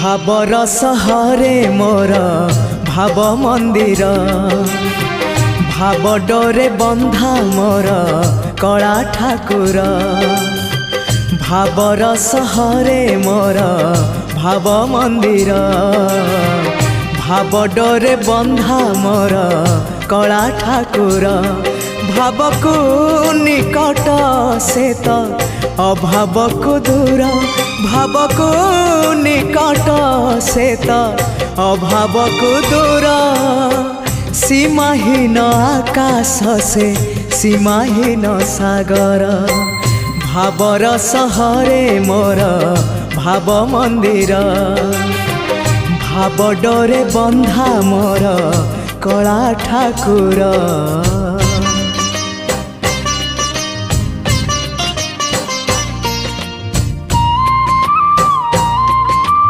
भावर सहरे मोर भाव मंदिर भाव डोरे बंधा मोर कला ठाकुर भावर सहरे मोर भाव मंदिर भाव डोरे बंधा मोर कला ठाकुर भाव को निकट से तो अभाव को दूर भाव को निकट से तो अभाव को दूर सीमाहीन आकाश से सीमाहीन सागर भावर सहरे मोर भाव मंदिर भाव डोरे बंधा मोर कला ठाकुर।